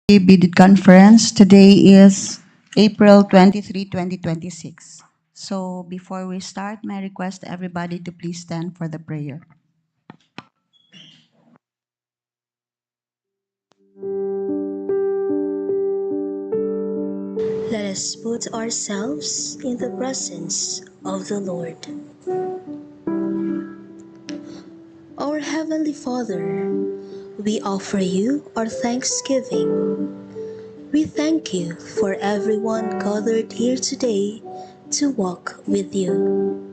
Bidid Conference. Today is April 23, 2026. So before we start, may I request everybody to please stand for the prayer. Let us put ourselves in the presence of the Lord. Our Heavenly Father, we offer you our thanksgiving. We thank you for everyone gathered here today to walk with you.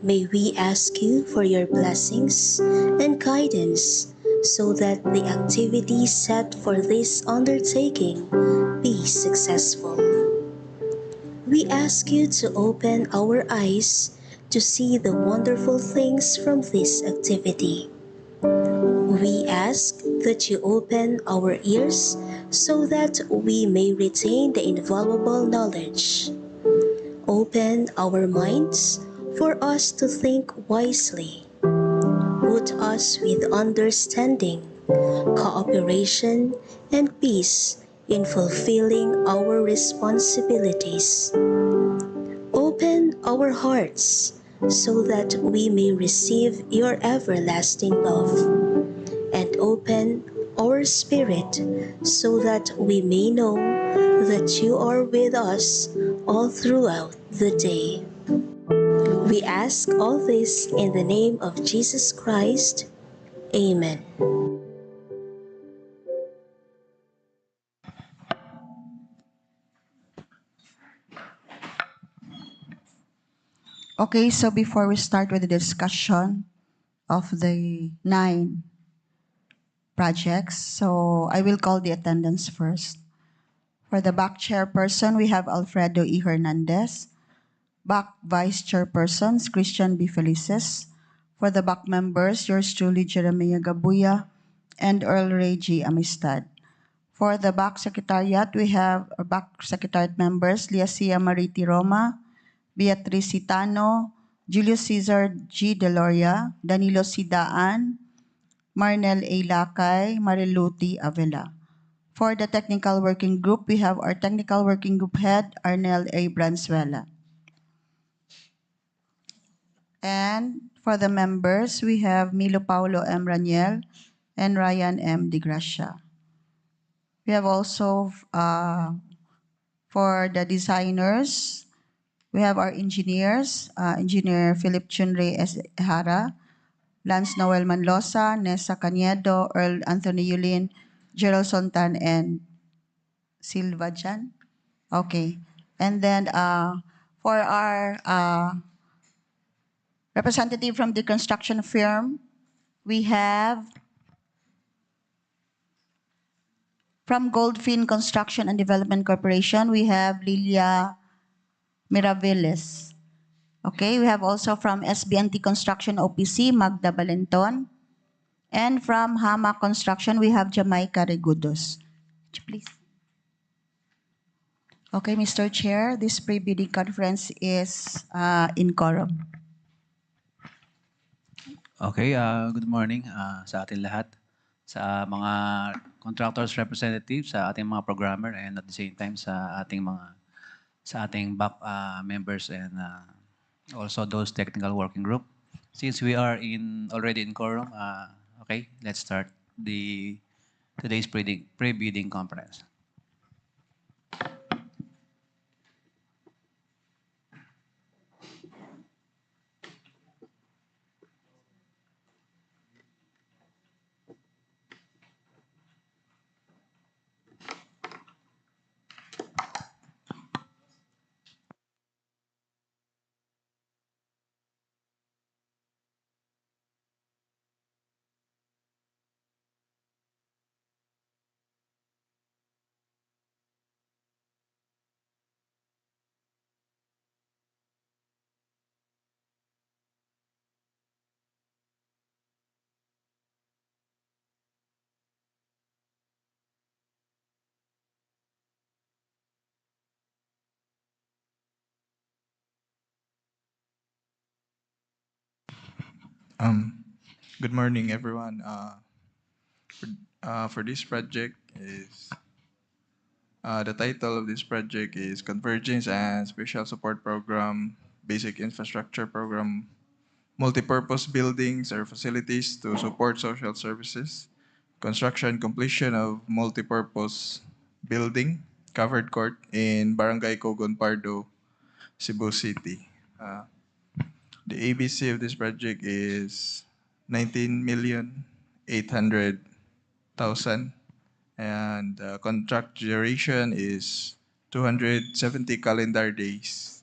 May we ask you for your blessings and guidance so that the activities set for this undertaking be successful. We ask you to open our eyes to see the wonderful things from this activity. We ask that you open our ears so that we may retain the invaluable knowledge. Open our minds for us to think wisely. Put us with understanding, cooperation, and peace in fulfilling our responsibilities. Open our hearts so that we may receive your everlasting love, and open our spirit so that we may know that you are with us all throughout the day. We ask all this in the name of Jesus Christ. Amen. Okay, so before we start with the discussion of the 9 projects, so I will call the attendance first. For the back chairperson, we have Alfredo E. Hernandez. Back vice chairpersons, Christian B. Felices. For the back members, yours truly, Jeremiah Gabuya and Earl Ray G. Amistad. For the back secretariat, we have our back secretariat members, Liasia Mariti Roma, Beatriz Citano, Julius Cesar G. Deloria, Danilo Sidaan, Marnel A. Lakay, Mariluti Avila. For the technical working group, we have our technical working group head, Arnel A. Branzuela. And for the members, we have Milo Paulo M. Raniel and Ryan M. De Gracia. We have also, for the designers, we have our engineers, Engineer Philip Chunre S. Hara, Lance Noel Manlosa, Nessa Caniedo, Earl Anthony Yulin, Gerald Sontan, and Silva Jan. Okay. And then for our representative from the construction firm, we have from Goldfin Construction and Development Corporation, we have Lilia Miraviles. Okay, we have also from SBNT Construction OPC, Magda Balenton. And from Hama Construction, we have Jamaica Regudos. Please. Okay, Mr. Chair, this pre-bidding conference is in quorum. Okay, good morning sa ating lahat, sa mga contractors representatives, sa ating mga programmer, and at the same time sa ating back members and also those technical working group. Since we are already in quorum, okay, let's start today's pre-bidding conference. Good morning, everyone. For this project is The title of this project is Convergence and Special Support Program, Basic Infrastructure Program, Multipurpose Buildings or Facilities to Support Social Services, Construction Completion of Multipurpose Building, Covered Court in Barangay Cogon, Pardo, Cebu City. The ABC of this project is 19,800,000 and the contract duration is 270 calendar days.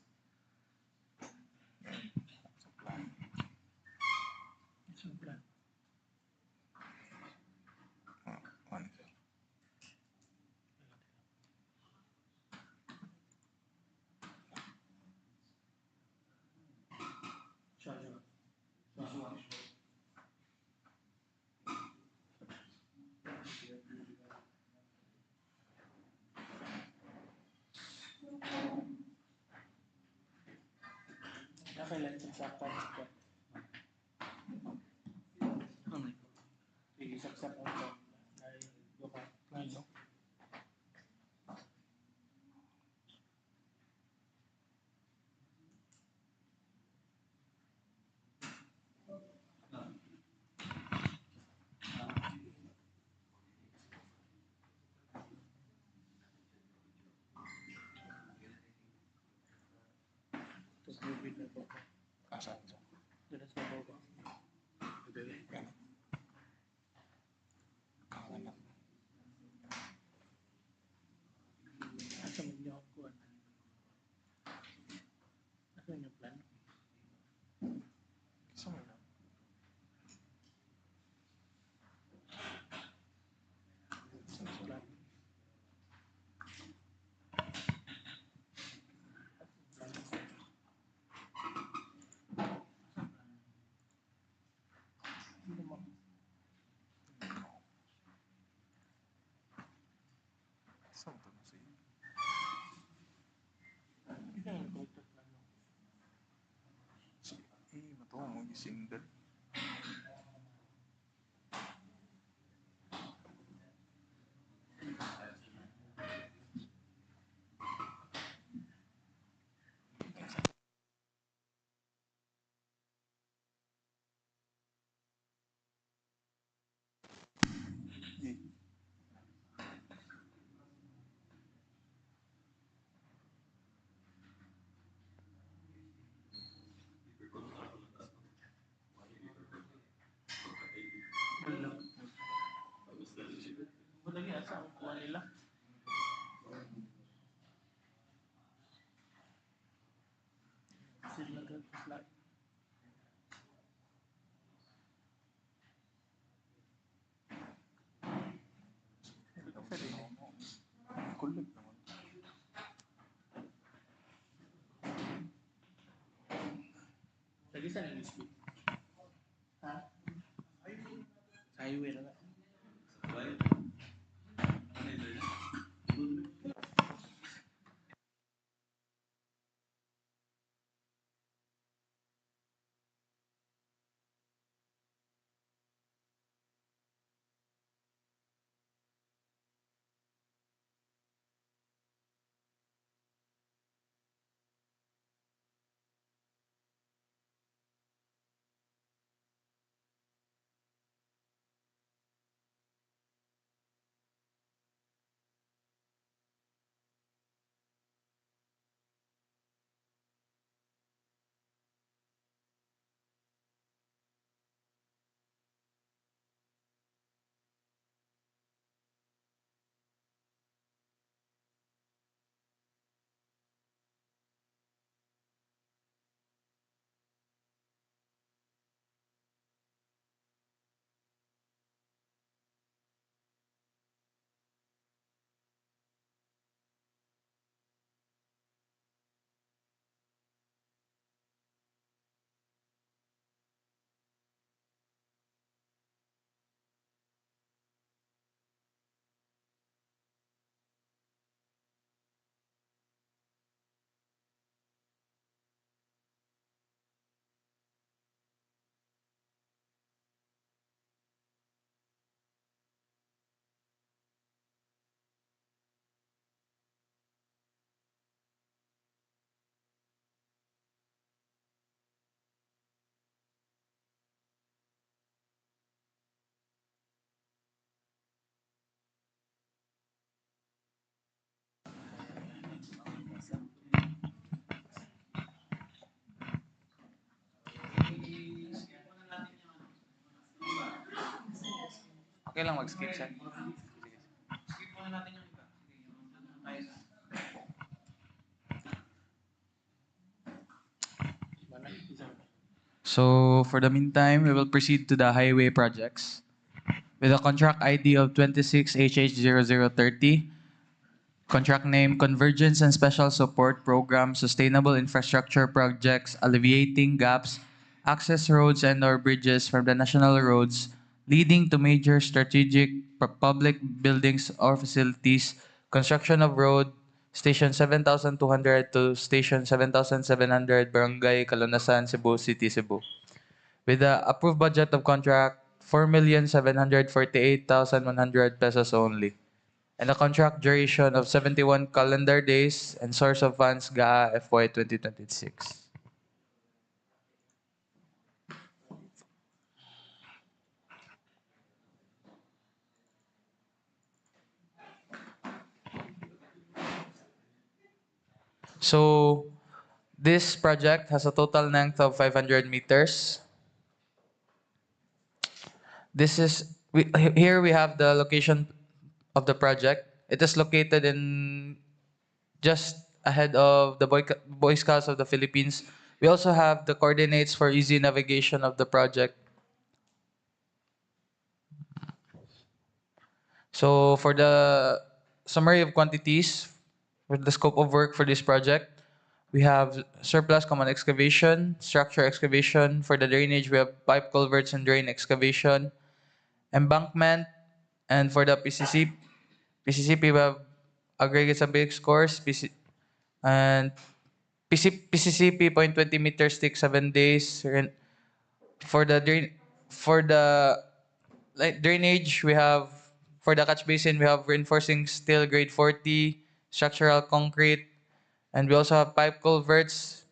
Okay lang mag-skip, Sen. So, for the meantime, we will proceed to the highway projects. With a contract ID of 26HH0030, contract name Convergence and Special Support Program Sustainable Infrastructure Projects Alleviating Gaps, Access Roads and/or Bridges from the National Roads leading to major strategic public buildings or facilities, construction of road, Station 7200 to Station 7700, Barangay, Calonasan, Cebu City, Cebu. With the approved budget of contract, 4,748,100 pesos only. And a contract duration of 71 calendar days and source of funds GAA FY 2026. So this project has a total length of 500 meters. This is here we have the location of the project. It is located in just ahead of the Boy Scouts of the Philippines. We also have the coordinates for easy navigation of the project. So for the summary of quantities, for the scope of work for this project, we have surplus common excavation, structure excavation. For the drainage, we have pipe culverts and drain excavation, embankment, and for the PCCP, we have aggregates and big scores, and PCCP 0.20 meters take 7 days. For the drainage, we have for the catch basin, we have reinforcing steel grade 40, structural concrete, and we also have pipe culverts,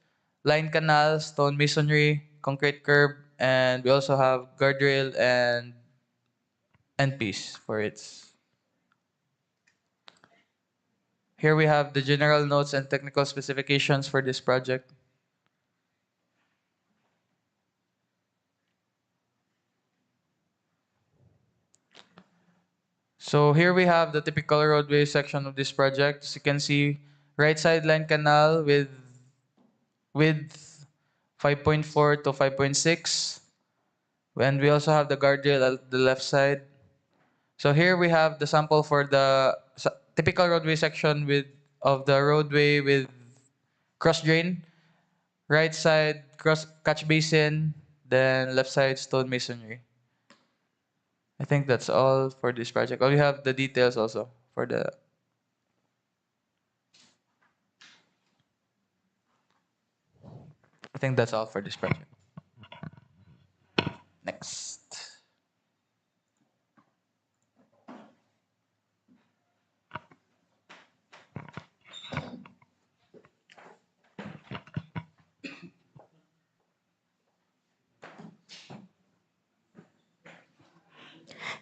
line canal, stone masonry, concrete curb, and we also have guardrail and end piece for its. Here we have the general notes and technical specifications for this project. So here we have the typical roadway section of this project. As you can see, right side line canal with width 5.4 to 5.6. And we also have the guardrail at the left side. So here we have the sample for the typical roadway section with of the roadway with cross drain, right side cross catch basin, then left side stone masonry. I think that's all for this project. Oh, we have the details also for the. I think that's all for this project. Next.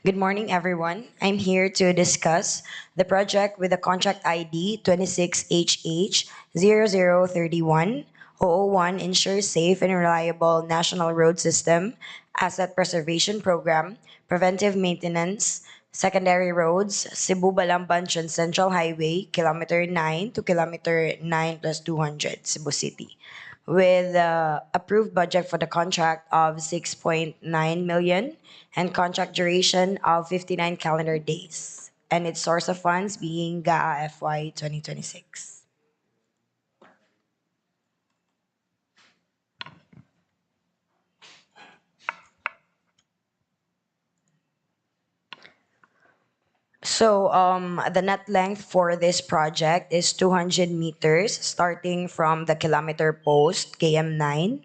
Good morning, everyone. I'm here to discuss the project with the contract ID 26HH0031. Ensures safe and reliable national road system, asset preservation program, preventive maintenance, secondary roads, Cebu Balamban Central Highway, kilometer 9 to kilometer 9 plus 200, Cebu City, with approved budget for the contract of 6.9 million and contract duration of 59 calendar days, and its source of funds being GAA FY 2026. So the net length for this project is 200 meters starting from the kilometer post KM9.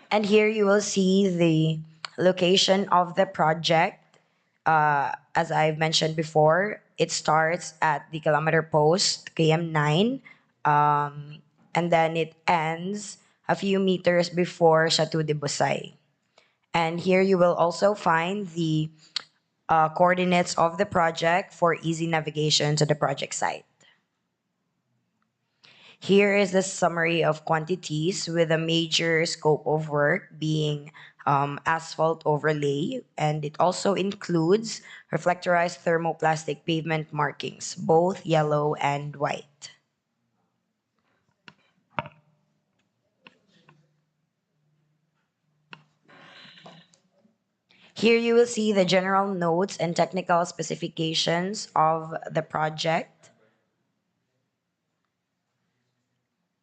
And here you will see the location of the project. As I've mentioned before, it starts at the kilometer post KM9, and then it ends a few meters before Chateau de Busay. And here you will also find the coordinates of the project for easy navigation to the project site. Here is the summary of quantities with a major scope of work being asphalt overlay, and it also includes reflectorized thermoplastic pavement markings, both yellow and white. Here you will see the general notes and technical specifications of the project.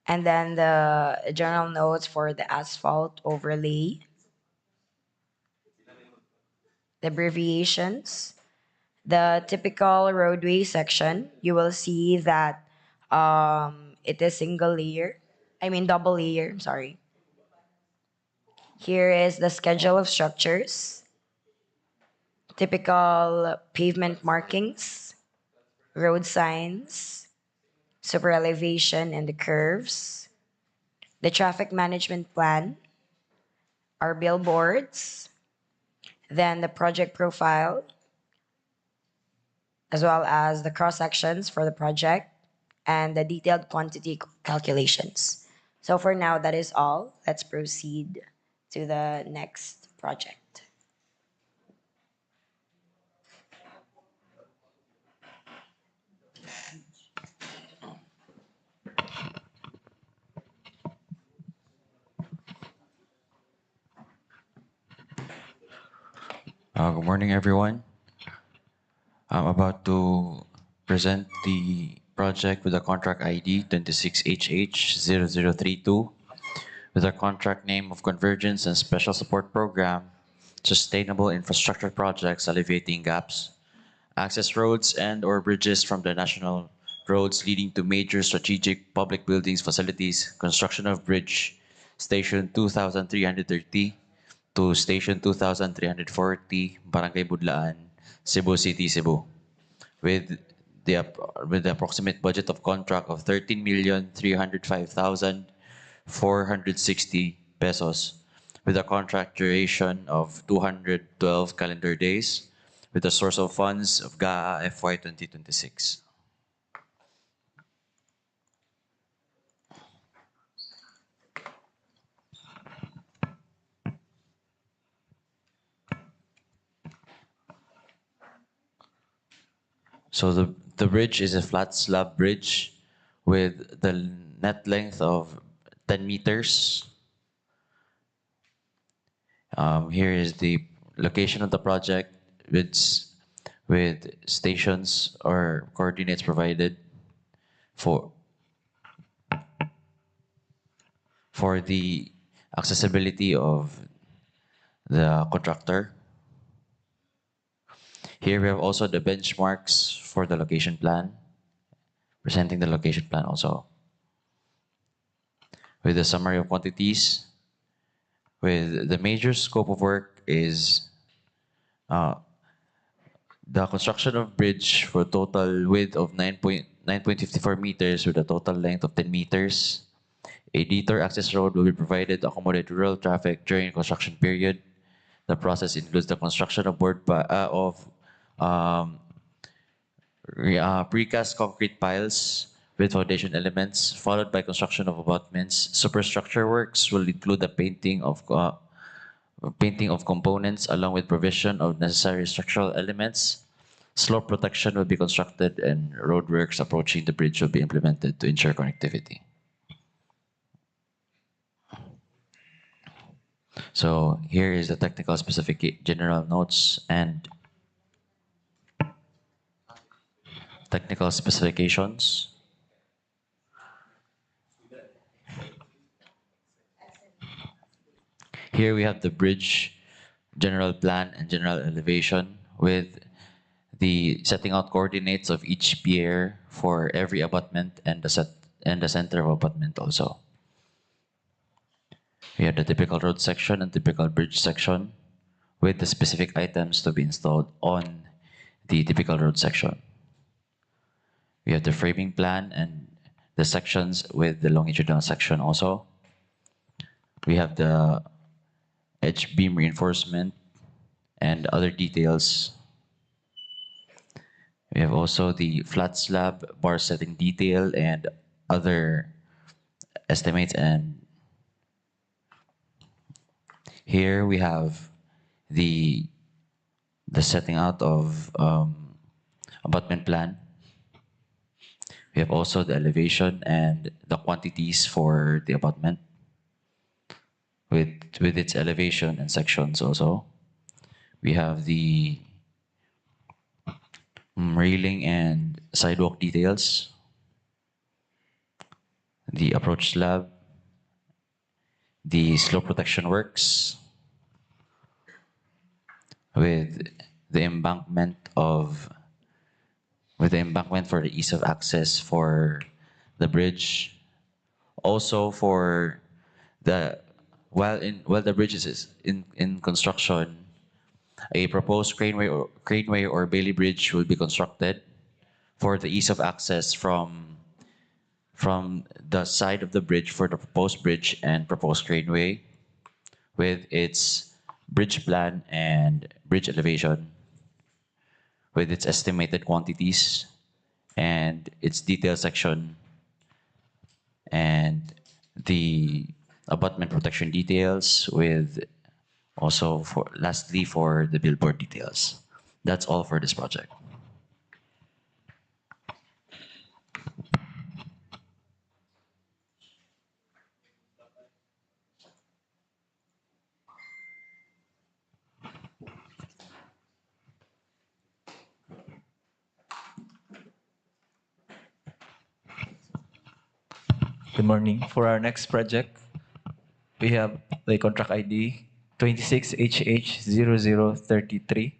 And then the general notes for the asphalt overlay. The abbreviations. The typical roadway section, you will see that it is double layer, I'm sorry. Here is the schedule of structures, typical pavement markings, road signs, super elevation and the curves, the traffic management plan, our billboards, then the project profile, as well as the cross sections for the project and the detailed quantity calculations. So for now, that is all. Let's proceed to the next project. Good morning, everyone. I'm about to present the project with a contract ID 26HH0032 with a contract name of Convergence and Special Support Program, Sustainable Infrastructure Projects Alleviating Gaps, Access Roads and/or Bridges from the National Roads leading to major strategic public buildings, facilities, construction of bridge, Station 2330 to Station 2340, Barangay Budlaan, Cebu City, Cebu, with with the approximate budget of contract of 13,305,460 pesos, with a contract duration of 212 calendar days, with a source of funds of GAA FY 2026. So the bridge is a flat slab bridge with the net length of 10 meters. Here is the location of the project with stations or coordinates provided for the accessibility of the contractor. Here we have also the benchmarks for the location plan, presenting the location plan also. With the summary of quantities, with the major scope of work is the construction of bridge for total width of 9.54 meters with a total length of 10 meters. A detour access road will be provided to accommodate rural traffic during the construction period. The process includes the construction of precast concrete piles with foundation elements, followed by construction of abutments. Superstructure works will include the painting of components along with provision of necessary structural elements. Slope protection will be constructed and roadworks approaching the bridge will be implemented to ensure connectivity. So here is the technical specific general notes and technical specifications. Here we have the bridge general plan and general elevation with the setting out coordinates of each pier for every abutment and the center of abutment also. We have the typical road section and typical bridge section with the specific items to be installed on the typical road section. We have the framing plan and the sections with the longitudinal section also. We have the edge beam reinforcement and other details. We have also the flat slab bar setting detail and other estimates, and Here we have the setting out of abutment plan. We have also the elevation and the quantities for the abutment with its elevation and sections also. We have the railing and sidewalk details, the approach slab, the slope protection works with the embankment of for the ease of access for the bridge. Also for the while the bridge is in construction, a proposed craneway or Bailey bridge will be constructed for the ease of access from the side of the bridge for the proposed bridge and proposed craneway with its bridge plan and bridge elevation with its estimated quantities and its detail section and the abutment protection details with also for lastly for the billboard details. That's all for this project. Good morning. For our next project, we have the contract ID 26HH0033.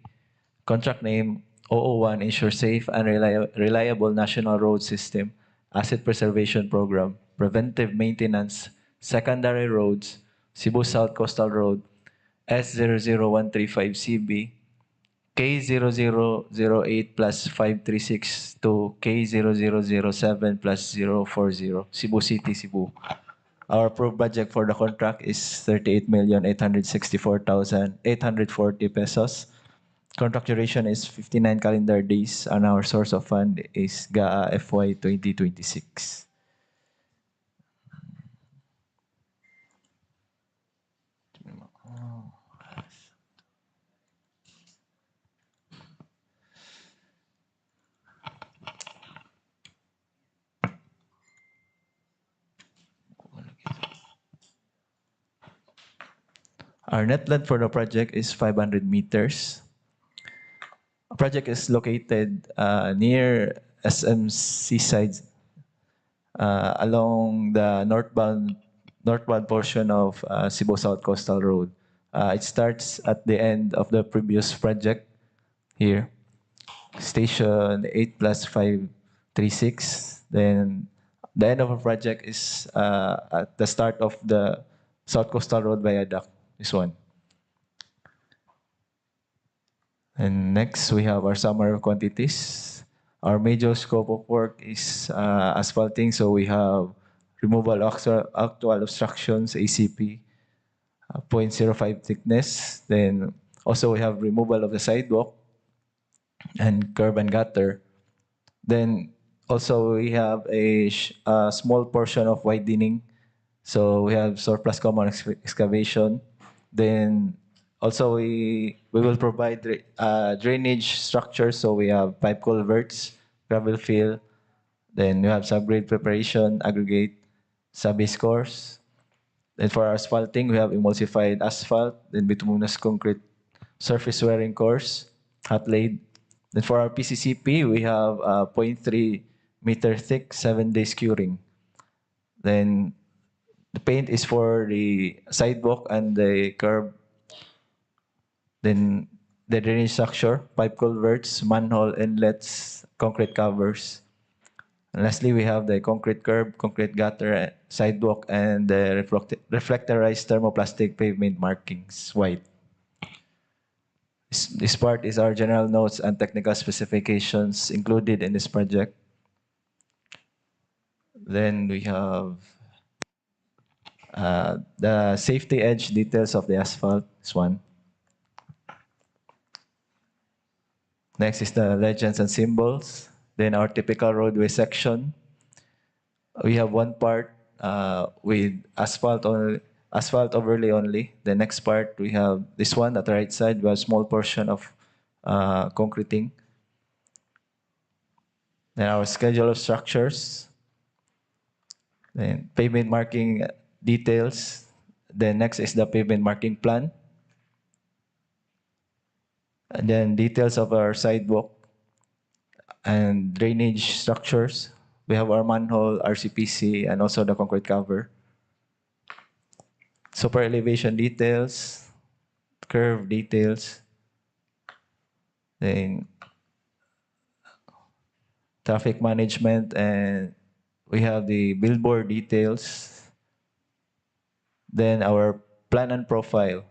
Contract name 001 Ensure Safe and Reliable National Road System Asset Preservation Program, Preventive Maintenance, Secondary Roads, Cebu South Coastal Road, S00135CB, K0008 plus 536 to K0007 plus 040, Cebu City, Cebu. Our approved budget for the contract is 38,864,840 pesos. Contract duration is 59 calendar days, and our source of fund is GAA FY 2026. Our net length for the project is 500 meters. The project is located near SM Seaside, along the northbound portion of Cebu South Coastal Road. It starts at the end of the previous project here, station 8 plus 536. Then the end of the project is at the start of the South Coastal Road Viaduct, this one. And next, we have our summary of quantities. Our major scope of work is asphalting, so we have removal of actual obstructions, ACP, 0.05 thickness. Then also we have removal of the sidewalk and curb and gutter. Then also we have a small portion of widening. So we have surplus common excavation. Then also we will provide drainage structures. So we have pipe culverts, gravel fill. Then we have subgrade preparation, aggregate, sub-base course. Then for our asphalting, we have emulsified asphalt, then bituminous concrete surface wearing course, hot laid. Then for our PCCP, we have 0.3 meter thick, 7 days curing. Then the paint is for the sidewalk and the curb. Then the drainage structure, pipe culverts, manhole inlets, concrete covers. And lastly, we have the concrete curb, concrete gutter, sidewalk, and the reflectorized thermoplastic pavement markings, white. This part is our general notes and technical specifications included in this project. Then we have the safety edge details of the asphalt, this one. Next is the legends and symbols. Then our typical roadway section. We have one part with asphalt only, asphalt overlay only. The next part, we have this one at the right side, we have small portion of concreting. Then our schedule of structures, then pavement marking details. Then next is the pavement marking plan. And then details of our sidewalk and drainage structures. We have our manhole, RCPC, and also the concrete cover. Super elevation details, curve details, then traffic management, and we have the billboard details. Then our plan and profile.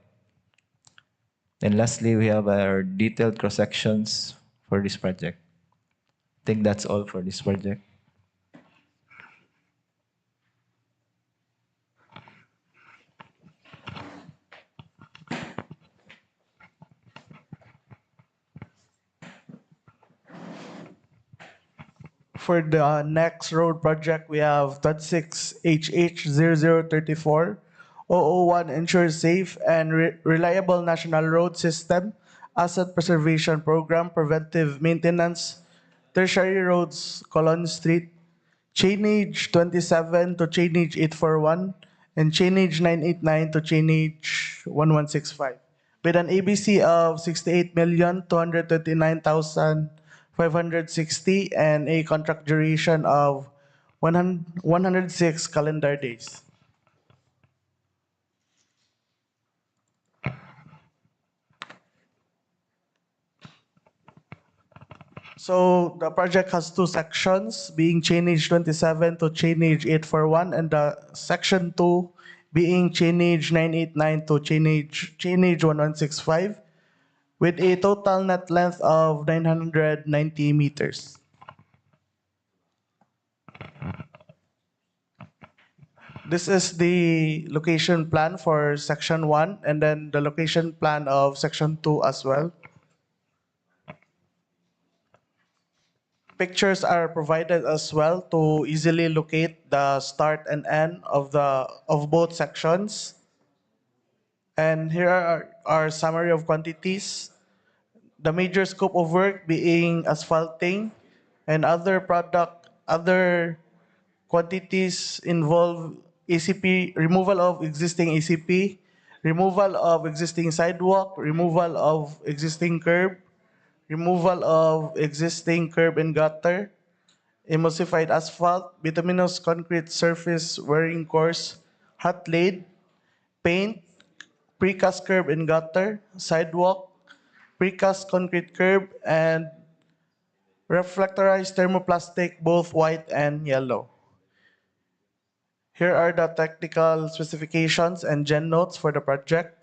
And lastly, we have our detailed cross sections for this project. I think that's all for this project. For the next road project, we have 26HH0034. 001 ensures safe and reliable national road system, asset preservation program, preventive maintenance, tertiary roads, Colon Street, chainage 27 to chainage 841, and chainage 989 to chainage 1165, with an ABC of 68,229,560 and a contract duration of 106 calendar days. So the project has two sections, being chainage 27 to chainage 841, and the section 2 being chainage 989 to chainage 1165, with a total net length of 990 meters. This is the location plan for section 1 and then the location plan of section 2 as well. Pictures are provided as well to easily locate the start and end of both sections. And here are our summary of quantities. The major scope of work being asphalting, and other quantities involve ACP, removal of existing ACP, removal of existing sidewalk, removal of existing curb, removal of existing curb and gutter, emulsified asphalt, bituminous concrete surface wearing course, hot laid, paint, precast curb and gutter, sidewalk, precast concrete curb, and reflectorized thermoplastic, both white and yellow. Here are the technical specifications and gen notes for the project.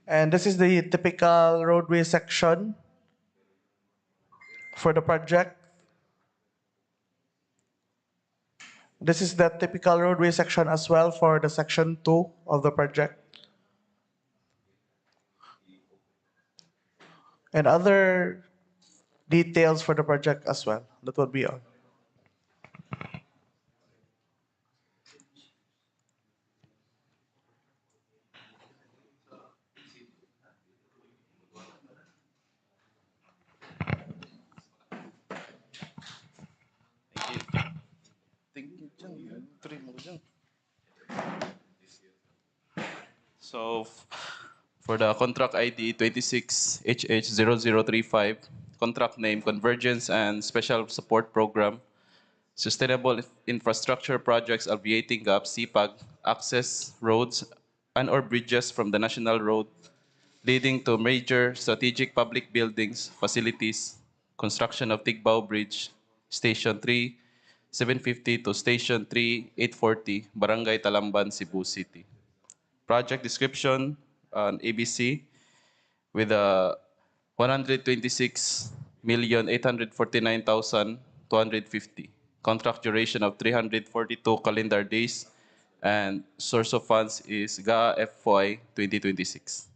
And this is the typical roadway section for the project. This is the typical roadway section as well for the section 2 of the project. And other details for the project as well. That would be all. So for the contract ID 26HH0035, contract name Convergence and Special Support Program, Sustainable Infrastructure Projects Alleviating Gaps, CPAG, access roads and/or bridges from the national road leading to major strategic public buildings, facilities, construction of Tigbao Bridge, Station 3, 750 to Station 3, 840, Barangay Talamban, Cebu City. Project description on ABC with a 126,849,250. Contract duration of 342 calendar days, and source of funds is GAA FY 2026.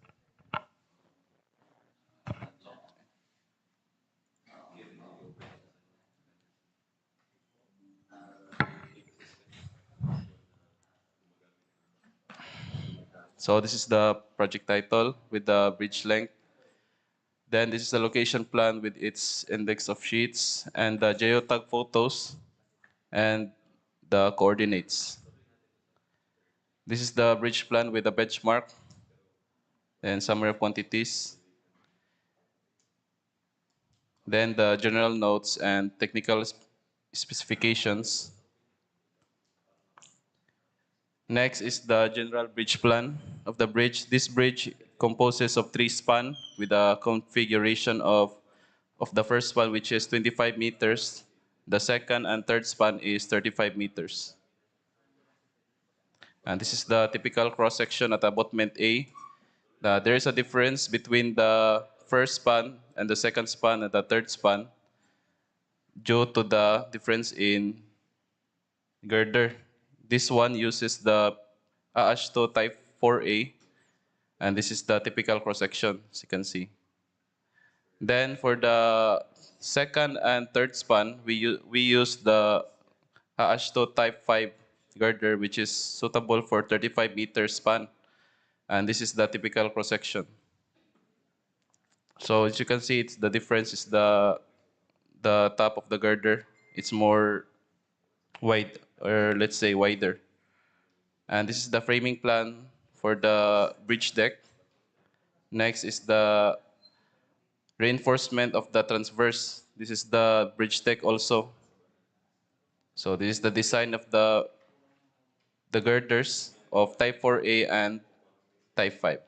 So this is the project title with the bridge length. Then this is the location plan with its index of sheets and the geotag photos and the coordinates. This is the bridge plan with the benchmark and summary of quantities. Then the general notes and technical specifications. Next is the general bridge plan of the bridge. This bridge composes of 3 span with a configuration of the first span, which is 25 meters. The second and third span is 35 meters. And this is the typical cross-section at abutment A. There is a difference between the first span and the second span and the third span due to the difference in girder. This one uses the AASHTO type 4A, and this is the typical cross-section, as you can see. Then for the second and third span, we use the AASHTO type 5 girder, which is suitable for 35 meter span. And this is the typical cross-section. So as you can see, the difference is the top of the girder. It's more wide, or let's say wider. And this is the framing plan for the bridge deck. Next is the reinforcement of the transverse. This is the bridge deck also. So this is the design of the girders of type 4A and type 5.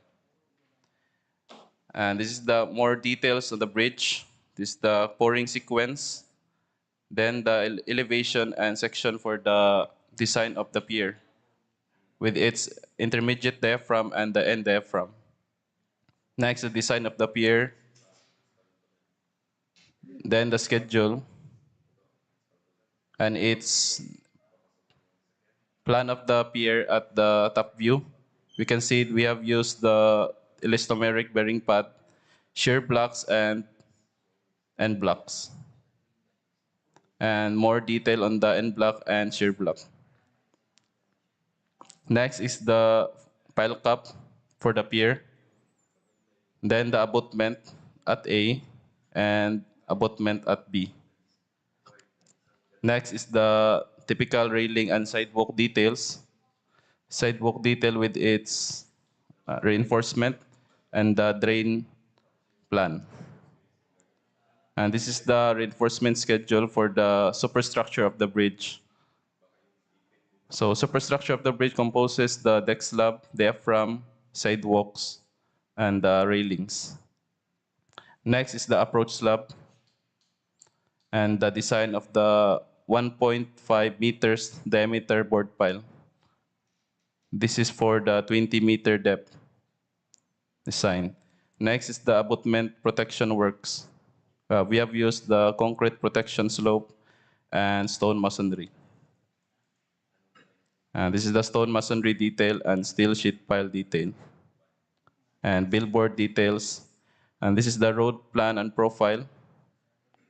And this is the more details of the bridge. This is the pouring sequence. Then the elevation and section for the design of the pier with its intermediate diaphragm and the end diaphragm. Next, the design of the pier. Then the schedule and its plan of the pier at the top view. We can see we have used the elastomeric bearing pad, shear blocks, and end blocks. And more detail on the end block and shear block. Next is the pile cap for the pier. Then the abutment at A and abutment at B. Next is the typical railing and sidewalk details. Sidewalk detail with its reinforcement and the drain plan. And this is the reinforcement schedule for the superstructure of the bridge. So superstructure of the bridge composes the deck slab, diaphragm, sidewalks, and the railings. Next is the approach slab and the design of the 1.5 meters diameter board pile. This is for the 20-meter depth design. Next is the abutment protection works. We have used the concrete protection slope and stone masonry. This is the stone masonry detail and steel sheet pile detail. And billboard details. And this is the road plan and profile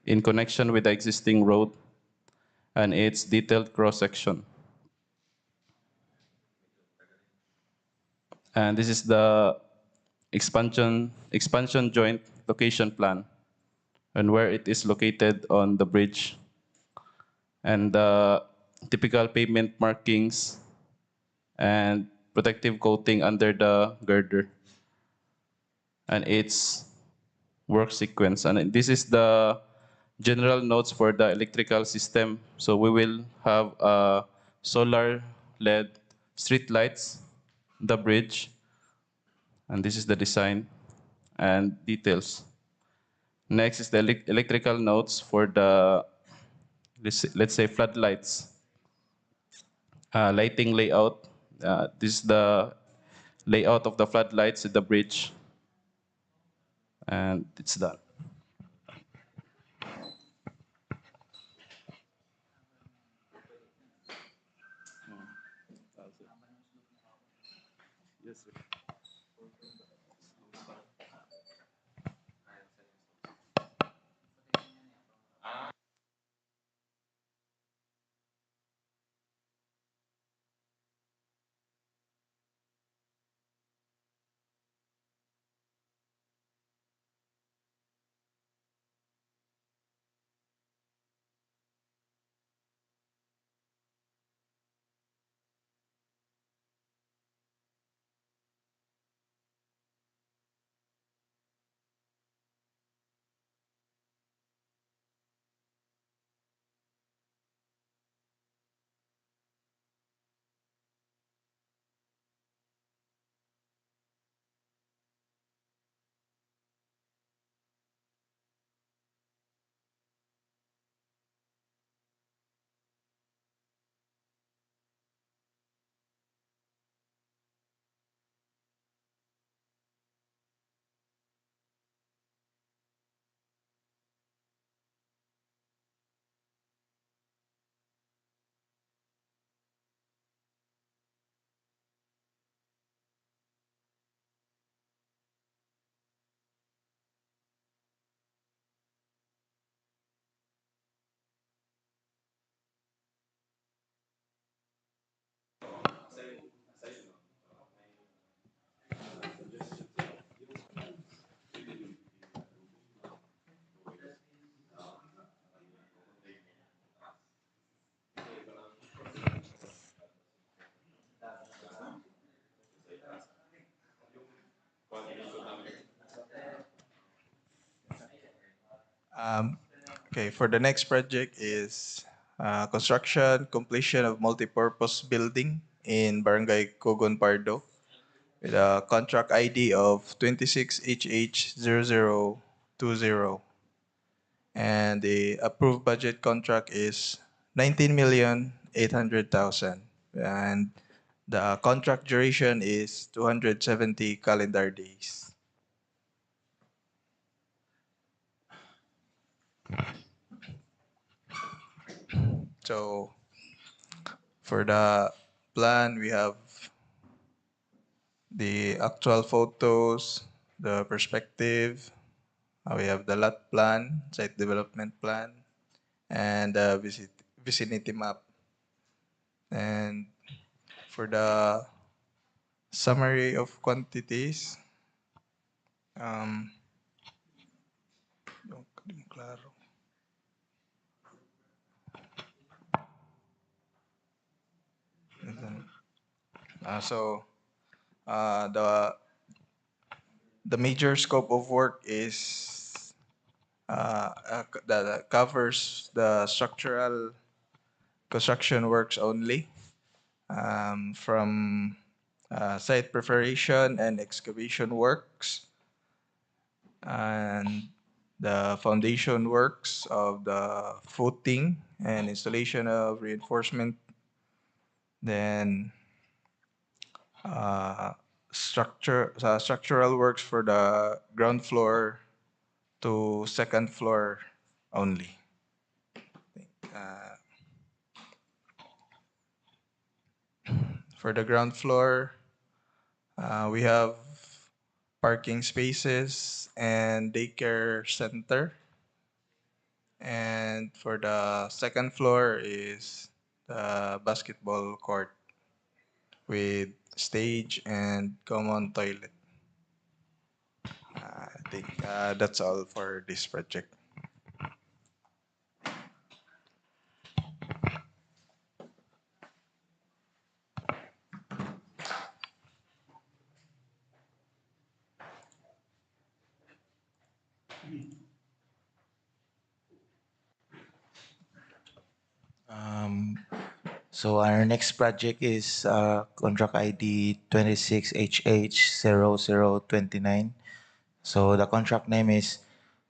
in connection with the existing road and its detailed cross-section. And this is the expansion joint location plan and where it is located on the bridge and the typical pavement markings and protective coating under the girder and its work sequence. And this is the general notes for the electrical system. So we will have solar LED street lights, the bridge, and this is the design and details. Next is the electrical notes for the, let's say, floodlights, lighting layout. This is the layout of the floodlights at the bridge, and it's done. Okay, for the next project is construction completion of multipurpose building in Barangay Cogon Pardo with a contract ID of 26HH0020, and the approved budget contract is 19,800,000, and the contract duration is 270 calendar days. So for the plan, we have the actual photos, the perspective, we have the lot plan, site development plan, and the vicinity map. And for the summary of quantities, um, di mo klaro. So the major scope of work is that covers the structural construction works only, from site preparation and excavation works, and the foundation works of the footing and installation of reinforcement, then structural works for the ground floor to second floor only. Uh, for the ground floor, we have parking spaces and daycare center. And for the second floor is the basketball court with stage and common toilet. I think that's all for this project. So our next project is contract ID 26HH0029. So the contract name is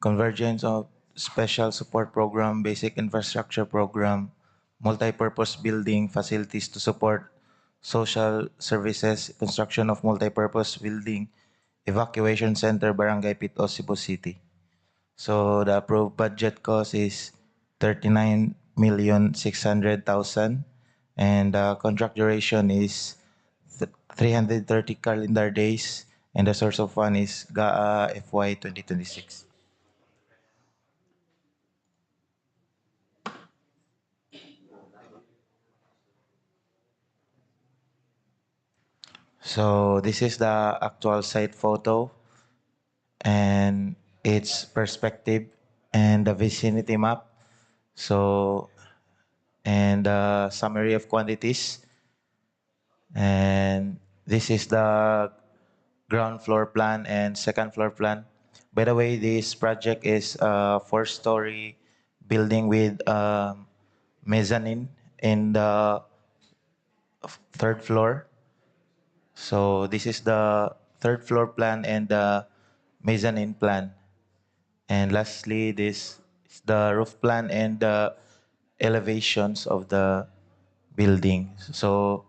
Convergence of Special Support Program, Basic Infrastructure Program, Multipurpose Building Facilities to Support Social Services, Construction of Multipurpose Building, Evacuation Center, Barangay Pito, Cebu City. So the approved budget cost is 39,600,000, and the contract duration is 330 calendar days, and the source of fund is GAA FY 2026. So this is the actual site photo and its perspective and the vicinity map. So, and the summary of quantities. And this is the ground floor plan and second floor plan. By the way, this project is a four-story building with mezzanine in the third floor. So this is the third floor plan and the mezzanine plan. And lastly, this is the roof plan and the elevations of the building. So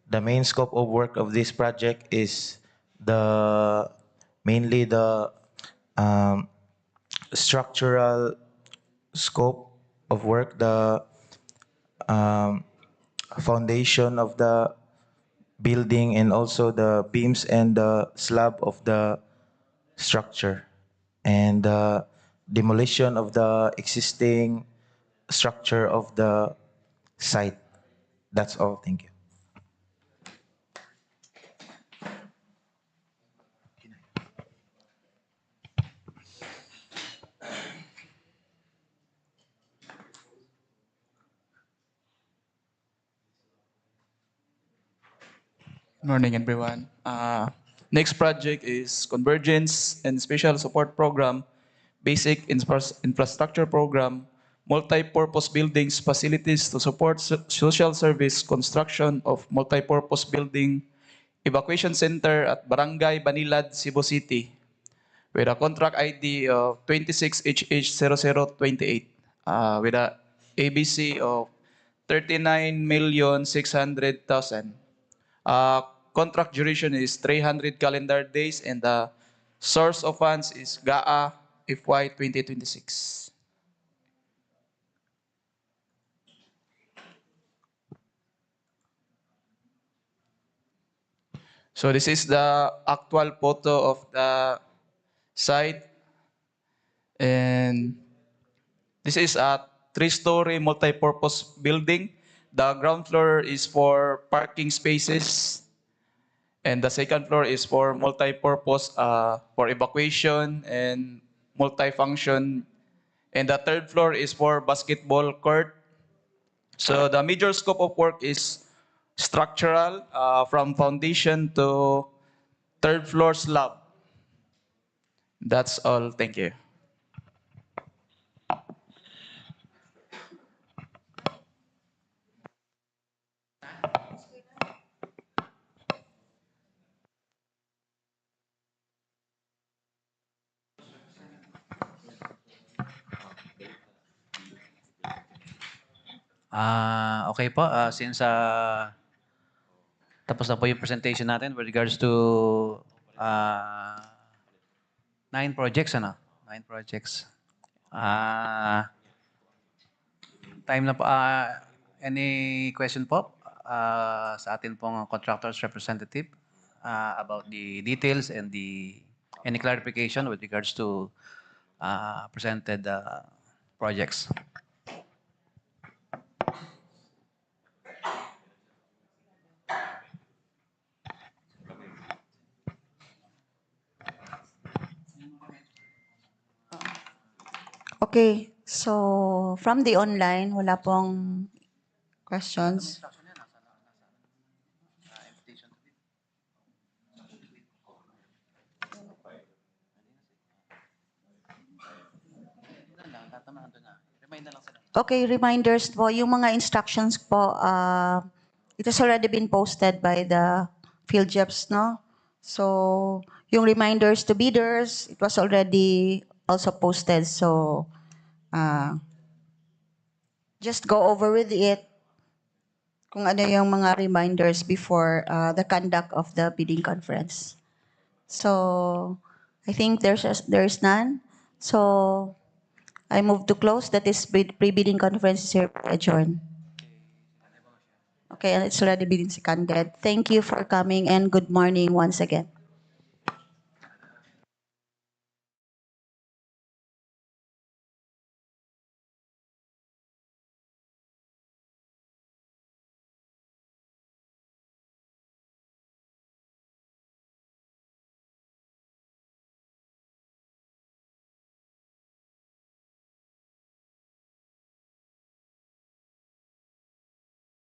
the main scope of work of this project is the mainly the um, structural scope of work, the um, foundation of the building, and also the beams and the slab of the structure, and the demolition of the existing structure of the site. That's all. Thank you. Morning, everyone. Next project is Convergence and Special Support Program, Basic Infrastructure Program, multi-purpose buildings, facilities to support social service, construction of multi-purpose building, evacuation center at Barangay Banilad, Cebu City, with a contract ID of 26HH0028, with a ABC of 39,600,000. Uh, Contract duration is 300 calendar days, and the source of funds is GAA FY 2026. So this is the actual photo of the site, and this is a three-story multi-purpose building. The ground floor is for parking spaces, and the second floor is for multi-purpose, for evacuation and multi-function. And the third floor is for basketball court. So the major scope of work is structural, from foundation to third floor slab. That's all. Thank you. Okay po, since tapos na po yung presentation natin with regards to 9 projects, ano? 9 projects. Time na po. Any question po sa atin pong contractors representative about the details and any clarification with regards to presented projects? Okay, so from the online, wala pong questions. Okay, reminders po. Yung mga instructions po, it has already been posted by the field reps, no? So, yung reminders to bidders, it was already also posted. So, just go over with it kung ano yung mga reminders before the conduct of the bidding conference. So, I think there is none. So, I move to close. That is pre-bidding conference is here adjourned. Okay, and it's already been seconded. Thank you for coming and good morning once again.